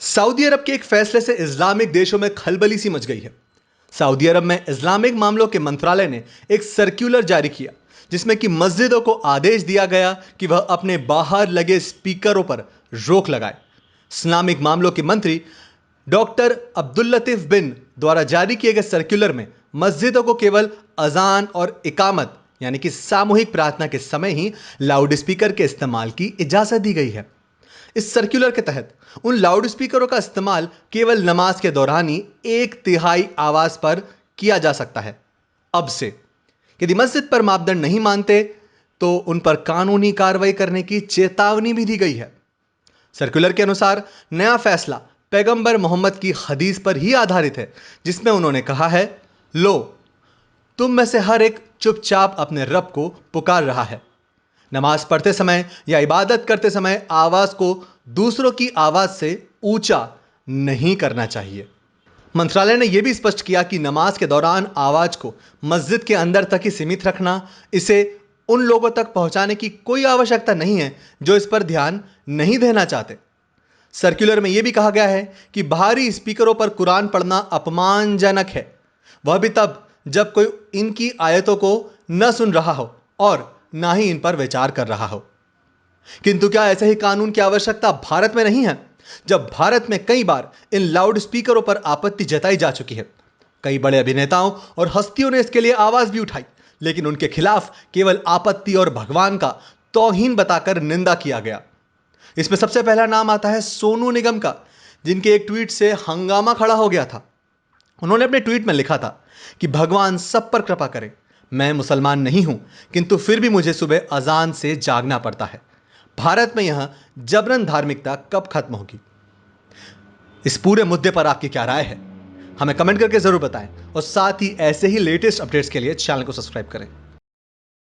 Saudi अरब के एक फैसले से इस्लामिक देशों में खलबली सी मच गई है। सऊदी अरब में इस्लामिक मामलों के मंत्रालय ने एक सर्कुलर जारी किया जिसमें कि मस्जिदों को आदेश दिया गया कि वह अपने बाहर लगे स्पीकरों पर रोक लगाए। इस्लामिक मामलों के मंत्री डॉक्टर अब्दुल लतीफ बिन द्वारा जारी किए गए सर्कुलर में मस्जिदों को केवल अजान और इकामत यानी कि सामूहिक प्रार्थना के समय ही लाउड स्पीकर के इस्तेमाल की इजाजत दी गई है। इस सर्कुलर के तहत उन लाउड स्पीकरों का इस्तेमाल केवल नमाज के दौरान ही 1/3 आवाज पर किया जा सकता है। अब से यदि मस्जिद पर मापदंड नहीं मानते तो उन पर कानूनी कार्रवाई करने की चेतावनी भी दी गई है। सर्कुलर के अनुसार नया फैसला पैगंबर मोहम्मद की हदीस पर ही आधारित है, जिसमें उन्होंने कहा है, लो तुम में से हर एक चुपचाप अपने रब को पुकार रहा है। नमाज पढ़ते समय या इबादत करते समय आवाज को दूसरों की आवाज से ऊंचा नहीं करना चाहिए। मंत्रालय ने यह भी स्पष्ट किया कि नमाज के दौरान आवाज को मस्जिद के अंदर तक ही सीमित रखना, इसे उन लोगों तक पहुंचाने की कोई आवश्यकता नहीं है जो इस पर ध्यान नहीं देना चाहते। सर्कुलर में यह भी कहा गया है कि बाहरी स्पीकरों पर कुरान पढ़ना अपमानजनक है, वह भी तब जब कोई इनकी आयतों को न सुन रहा हो और ना ही इन पर विचार कर रहा हो। किंतु क्या ऐसे ही कानून की आवश्यकता भारत में नहीं है, जब भारत में कई बार इन लाउड स्पीकरों पर आपत्ति जताई जा चुकी है। कई बड़े अभिनेताओं और हस्तियों ने इसके लिए आवाज भी उठाई, लेकिन उनके खिलाफ केवल आपत्ति और भगवान का तौहीन बताकर निंदा किया गया। इसमें सबसे पहला नाम आता है सोनू निगम का, जिनके एक ट्वीट से हंगामा खड़ा हो गया था। उन्होंने अपने ट्वीट में लिखा था कि भगवान सब पर कृपा करे, मैं मुसलमान नहीं हूं किंतु फिर भी मुझे सुबह अजान से जागना पड़ता है। भारत में यह जबरन धार्मिकता कब खत्म होगी? इस पूरे मुद्दे पर आपकी क्या राय है? हमें कमेंट करके जरूर बताएं और साथ ही ऐसे ही लेटेस्ट अपडेट्स के लिए चैनल को सब्सक्राइब करें।